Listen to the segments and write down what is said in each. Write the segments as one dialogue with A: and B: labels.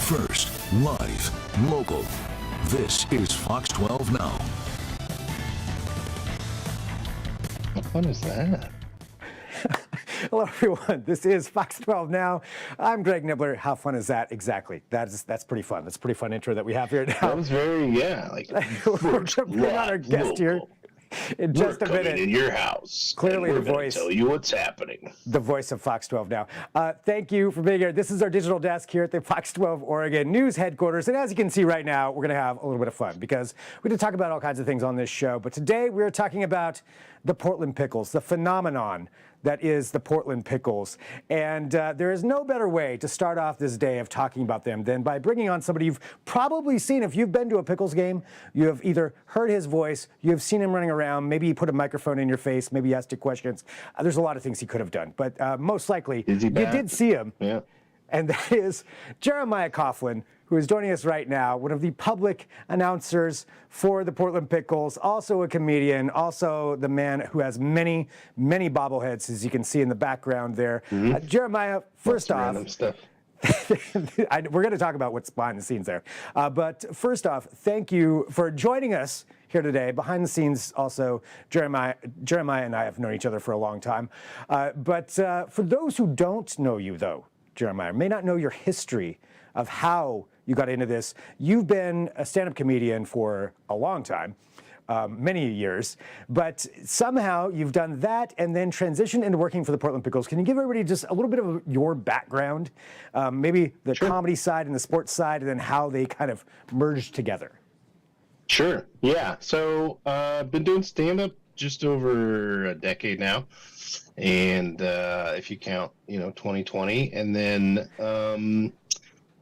A: First, live, local. This is Fox 12 Now.
B: What fun is that?
C: Hello, everyone. This is Fox 12 Now. I'm Greg Nibbler. How fun is that? Exactly. That's pretty fun. That's a pretty fun intro that we have here now.
B: That was very, like
C: We're going to bring on our guest here in just a minute.
B: In your house.
C: Clearly,
B: and
C: the
B: we're
C: voice.
B: Tell you what's happening.
C: The voice of Fox 12 Now. Thank you for being here. This is our digital desk here at the Fox 12 Oregon News headquarters. And as you can see right now, we're going to have a little bit of fun because we're going to talk about all kinds of things on this show. But today we're talking about the Portland Pickles, the phenomenon that is the Portland Pickles. And there is no better way to start off this day of talking about them than by bringing on somebody you've probably seen. If you've been to a Pickles game, you have either heard his voice, you have seen him running around, maybe he put a microphone in your face, maybe he asked you questions. There's a lot of things he could have done, but most likely you did see him.
B: Yeah.
C: And that is Jeremiah Coughlan, who is joining us right now, one of the public announcers for the Portland Pickles, also a comedian, also the man who has many, many bobbleheads, as you can see in the background there. Jeremiah, first off, we're going to talk about what's behind the scenes there. But first off, thank you for joining us here today. Behind the scenes, also, Jeremiah and I have known each other for a long time. But for those who don't know you, though, Jeremiah, may not know your history of how you got into this. You've been a stand-up comedian for a long time, many years, but somehow you've done that and then transitioned into working for the Portland Pickles. Can you give everybody just a little bit of your background, maybe the comedy side and the sports side, and then how they kind of merged together?
B: Sure. Yeah. So I've been doing stand-up just over a decade now. And if you count, 2020, and then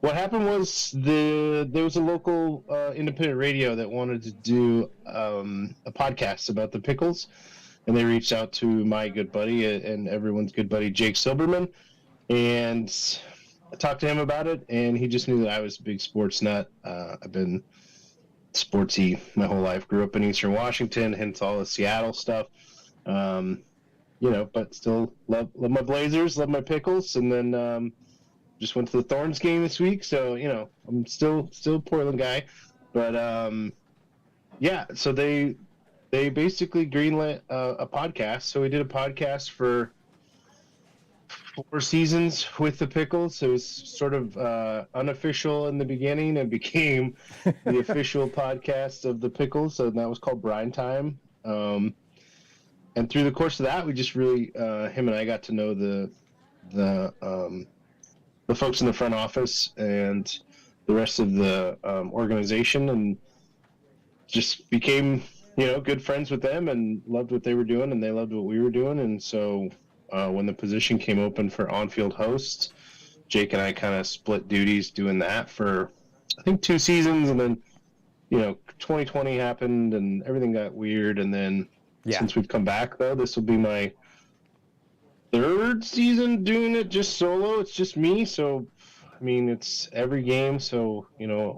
B: what happened was there was a local independent radio that wanted to do a podcast about the Pickles, and they reached out to my good buddy and everyone's good buddy Jake Silberman, and I talked to him about it, and he just knew that I was a big sports nut. I've been sportsy my whole life. Grew up in Eastern Washington, hence all the Seattle stuff. But still love my Blazers, love my Pickles, and then just went to the Thorns game this week, so I'm still a Portland guy, but so they basically greenlit a podcast. So we did a podcast for 4 seasons with the Pickles. It was sort of unofficial in the beginning and became the official podcast of the Pickles, so that was called Brine Time. And through the course of that, we just really, him and I got to know the folks in the front office and the rest of the organization, and just became, good friends with them and loved what they were doing, and they loved what we were doing. And so when the position came open for on-field host, Jake and I kind of split duties doing that for, I think, 2 seasons. And then, 2020 happened and everything got weird. And then since we've come back, though, this will be my 3rd season doing it just solo. It's just me. So, it's every game. So, I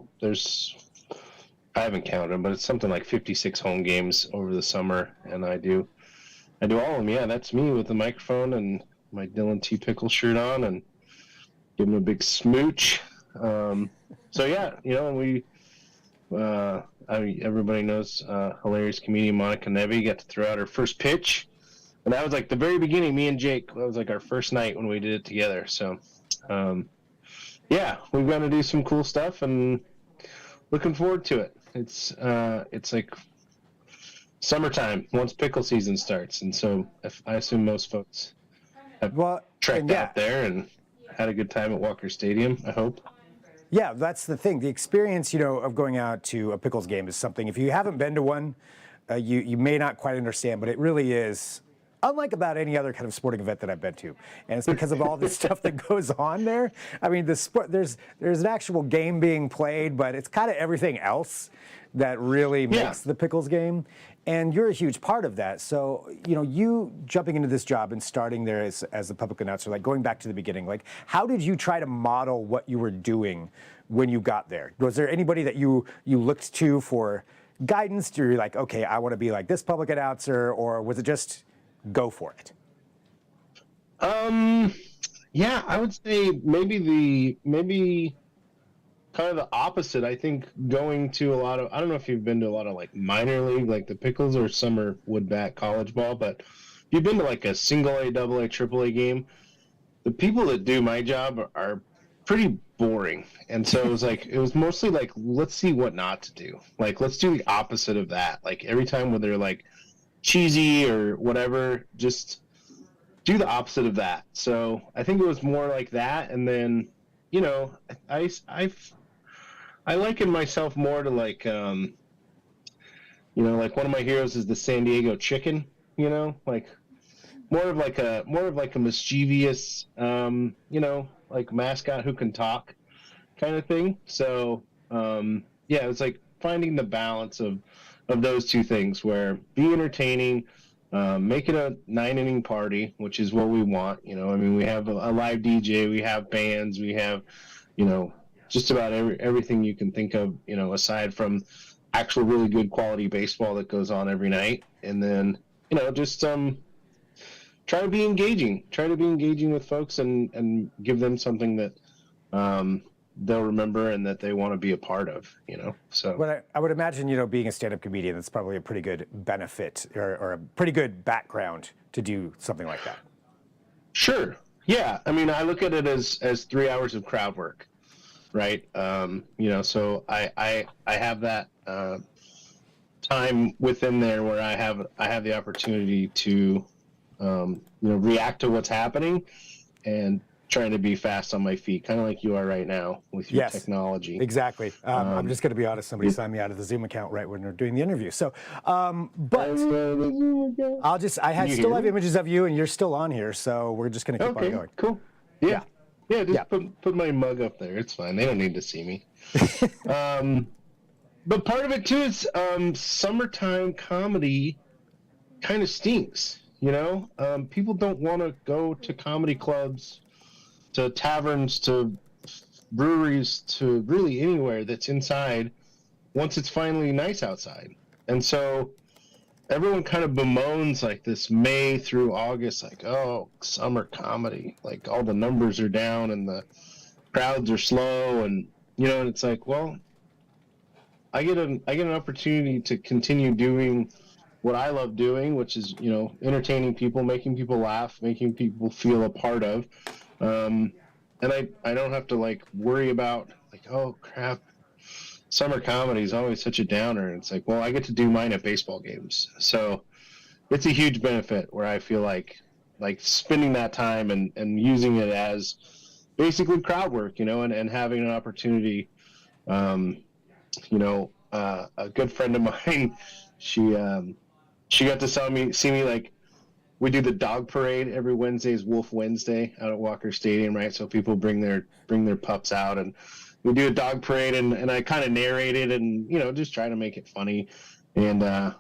B: haven't counted, but it's something like 56 home games over the summer. And I do all of them. Yeah, that's me with the microphone and my Dylan T. Pickle shirt on and give him a big smooch. And we, everybody knows hilarious comedian Monica Nevi got to throw out her first pitch. And that was like the very beginning, me and Jake, that was like our first night when we did it together. So, we're going to do some cool stuff and looking forward to it. It's like summertime once pickle season starts. And so I assume most folks have trekked out there and had a good time at Walker Stadium, I hope.
C: Yeah, that's the thing. The experience, of going out to a Pickles game is something, if you haven't been to one, you may not quite understand, but it really is unlike about any other kind of sporting event that I've been to. And it's because of all the stuff that goes on there. The sport, there's an actual game being played, but it's kind of everything else that really makes the Pickles game. And you're a huge part of that. So, you jumping into this job and starting there as a public announcer, like going back to the beginning, like how did you try to model what you were doing when you got there? Was there anybody that you looked to for guidance? You're like, okay, I want to be like this public announcer, or was it just go for it?
B: Yeah, I would say maybe kind of the opposite. I think going to a lot of, I don't know if you've been to a lot of like minor league, like the Pickles or summer woodbat college ball, but if you've been to like a single A, double A, triple A game, the people that do my job are pretty boring. And so it was mostly like, let's see what not to do. Like, let's do the opposite of that. Like every time when they're like cheesy or whatever, just do the opposite of that. So I think it was more like that. And then, you know, I liken myself more to like, you know, like one of my heroes is the San Diego Chicken, you know, like more of like a mischievous, you know, like mascot who can talk kind of thing. So, yeah, it was like finding the balance of those two things where be entertaining, make it a 9-inning party, which is what we want. You know, I mean, we have a live DJ, we have bands, we have, you know, just about everything you can think of, you know, aside from actual really good quality baseball that goes on every night. And then, you know, just try to be engaging with folks and give them something that they'll remember and that they want to be a part of, you know. So
C: Well, I would imagine, you know, being a stand-up comedian, that's probably a pretty good benefit or a pretty good background to do something like that.
B: Sure. Yeah. I mean, I look at it as 3 hours of crowd work, right? You know, so I have that time within there where I have the opportunity to you know, react to what's happening and trying to be fast on my feet, kind of like you are right now with your technology.
C: Exactly. I'm just going to be honest. Somebody signed me out of the Zoom account right when we're doing the interview. So, but I still have images of you, and you're still on here. So we're just going to keep on going.
B: Cool. Yeah. Just put my mug up there. It's fine. They don't need to see me. But part of it too is summertime comedy kind of stinks. You know, people don't want to go to comedy clubs, to taverns, to breweries, to really anywhere that's inside once it's finally nice outside. And so everyone kind of bemoans like this May through August, like, oh, summer comedy, like all the numbers are down and the crowds are slow. And, you know, and it's like, well, I get an opportunity to continue doing what I love doing, which is, you know, entertaining people, making people laugh, making people feel a part of. And I don't have to like worry about like, oh crap, summer comedy is always such a downer. And it's like, well, I get to do mine at baseball games. So it's a huge benefit where I feel like spending that time and using it as basically crowd work, you know, and having an opportunity, you know, a good friend of mine, she got to see me like, we do the dog parade every Wednesday is Wolf Wednesday out at Walker Stadium, right? So people bring their pups out and we do a dog parade and I kind of narrate it and, you know, just try to make it funny. And I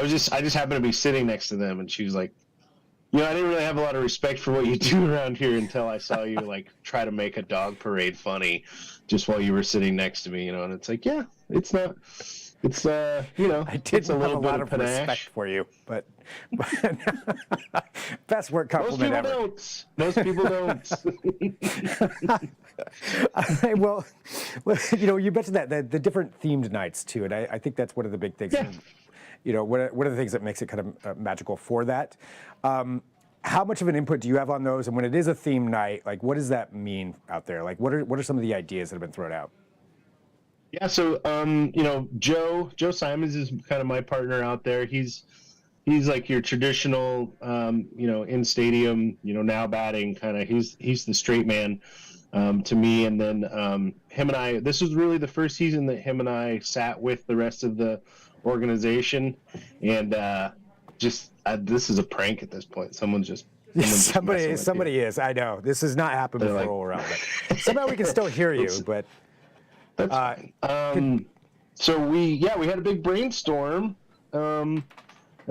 B: just happened to be sitting next to them and she was like, you know, I didn't really have a lot of respect for what you do around here until I saw you like try to make a dog parade funny just while you were sitting next to me, you know, and it's like, yeah, you know,
C: I did
B: it's a
C: have
B: little
C: a
B: bit
C: lot
B: of
C: of respect
B: panache.
C: for you, but best work compliment ever.
B: Most people don't.
C: Well, you know, you mentioned that the different themed nights too, and I think that's one of the big things.
B: Yeah.
C: You know, one of the things that makes it kind of magical for that. How much of an input do you have on those? And when it is a theme night, like what does that mean out there? Like what are some of the ideas that have been thrown out?
B: Yeah, so you know, Joe Simons is kind of my partner out there. He's like your traditional you know, in stadium, you know, now batting kind of. He's the straight man to me. And then him and I. This was really the first season that him and I sat with the rest of the organization, and this is a prank at this point. Someone's just
C: somebody is. I know this has not happened
B: They're
C: before around, but somehow we can still hear you. But
B: that's fine. So we had a big brainstorm, and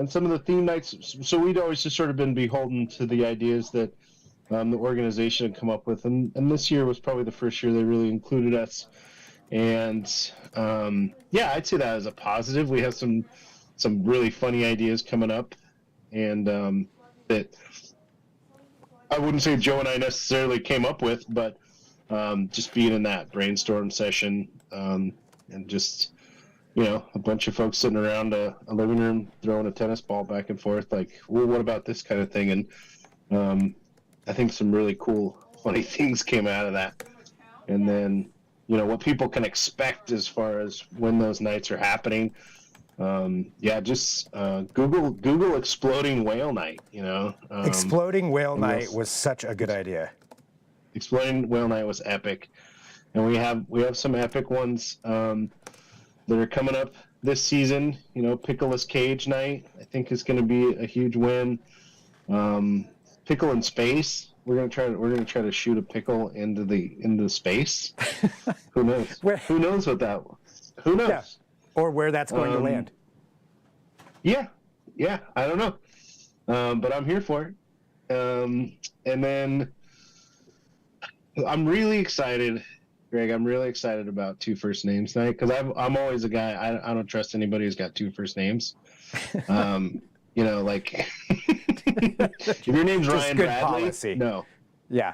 B: some of the theme nights. So we'd always just sort of been beholden to the ideas that the organization had come up with, and this year was probably the first year they really included us. And yeah, I'd say that as a positive. We have some really funny ideas coming up, and that I wouldn't say Joe and I necessarily came up with, but just being in that brainstorm session, and just, a bunch of folks sitting around a living room throwing a tennis ball back and forth, like, well, what about this kind of thing? And I think some really cool, funny things came out of that. And then, what people can expect as far as when those nights are happening. Just Google Exploding Whale Night.
C: Exploding Whale Night was such a good idea.
B: Exploding Whale Night was epic, and we have some epic ones that are coming up this season. Pickleless Cage Night, I think, is going to be a huge win. Pickle in Space. We're gonna try to shoot a pickle into space. Who knows? Who knows what that? Who knows? Yeah.
C: Or where that's going to land.
B: Yeah, I don't know, but I'm here for it. And then I'm really excited, Greg. I'm really excited about Two First Names Night, because I'm always a guy. I don't trust anybody who's got two first names. Like if your name's Ryan Bradley,
C: policy.
B: No.
C: Yeah.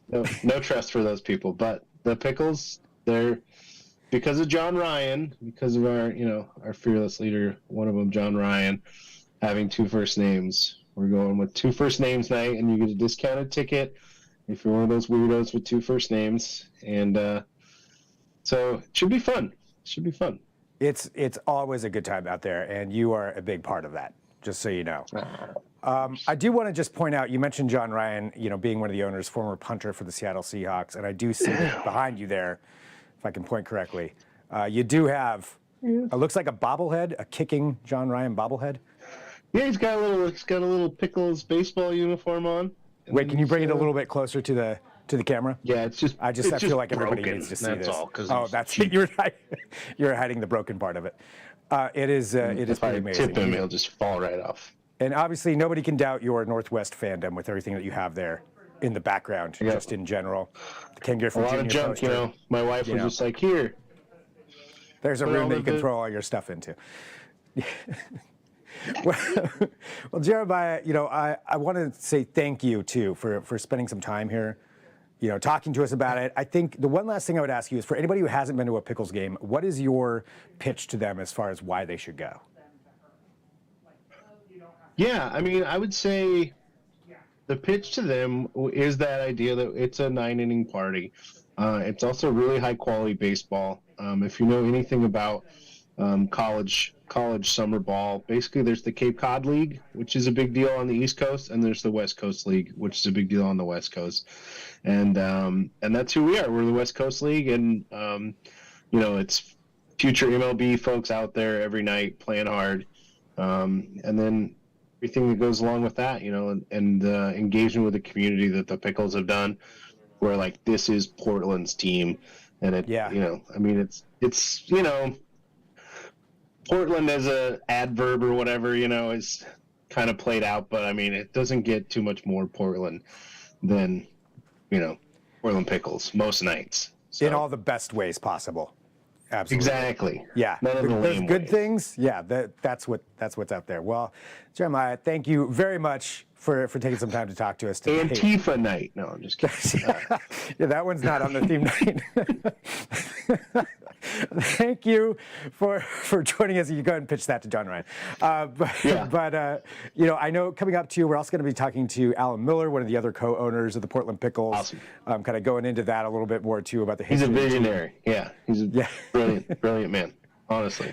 B: No trust for those people. But the Pickles, they're, because of John Ryan, because of our fearless leader, one of them, John Ryan, having two first names. We're going with Two First Names Night, and you get a discounted ticket if you're one of those weirdos with two first names. And so it should be fun. It's
C: always a good time out there, and you are a big part of that, just so you know. I do want to just point out, you mentioned John Ryan, being one of the owners, former punter for the Seattle Seahawks, and I do see behind you there, if I can point correctly, you do have, it looks like a bobblehead, a kicking John Ryan bobblehead.
B: Yeah, he's got a little Pickles baseball uniform on.
C: Wait, can you bring it a little bit closer to the camera?
B: Yeah, I
C: feel like everybody needs to see
B: that's
C: this.
B: All,
C: that's you're hiding the broken part of it. It is pretty amazing.
B: Tip him, he'll just fall right off.
C: And obviously, nobody can doubt your Northwest fandom with everything that you have there in the background, just in general. The Ken Griffin
B: a lot
C: Jr.
B: of junk,
C: poster,
B: My wife was just like, here.
C: There's a room that you can throw all your stuff into. Well, Jeremiah, I want to say thank you, too, for spending some time here, talking to us about it. I think the one last thing I would ask you is, for anybody who hasn't been to a Pickles game, what is your pitch to them as far as why they should go?
B: Yeah, I would say the pitch to them is that idea that it's a 9-inning party. It's also really high-quality baseball. If you know anything about college summer ball, basically there's the Cape Cod League, which is a big deal on the East Coast, and there's the West Coast League, which is a big deal on the West Coast. And that's who we are. We're the West Coast League, and it's future MLB folks out there every night playing hard. And then everything that goes along with that, and engagement with the community that the Pickles have done, where like this is Portland's team, and it's Portland as a adverb or whatever, is kind of played out, but it doesn't get too much more Portland than Portland Pickles most nights. So.
C: In all the best ways possible. Absolutely.
B: Exactly.
C: Yeah.
B: None of
C: those good
B: ways.
C: things. Yeah. That's what's out there. Well, Jeremiah, thank you very much for taking some time to talk to us today.
B: Antifa night. No, I'm just kidding.
C: Yeah, that one's not on the theme night. Thank you for joining us. You go ahead and pitch that to John Ryan. I know coming up too, we're also going to be talking to Alan Miller, one of the other co-owners of the Portland Pickles.
B: Awesome.
C: Kind of going into that a little bit more too about the history.
B: He's a visionary. Yeah, he's a brilliant man. Honestly.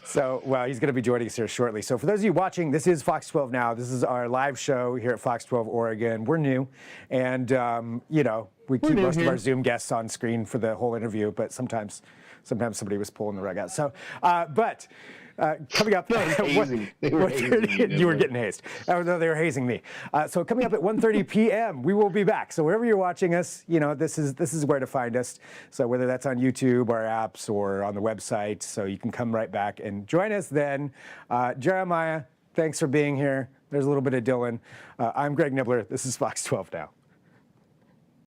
C: So, he's going to be joining us here shortly. So for those of you watching, this is Fox 12 Now. This is our live show here at Fox 12 Oregon. We're new, and we keep most of our Zoom guests on screen for the whole interview, but sometimes somebody was pulling the rug out. So, coming up, you were getting hazed. Oh, no, they were hazing me. So coming up at 1:30 p.m., we will be back. So wherever you're watching us, this is where to find us. So whether that's on YouTube, our apps, or on the website, so you can come right back and join us then. Jeremiah, thanks for being here. There's a little bit of Dylan. I'm Greg Nibbler. This is Fox 12 Now.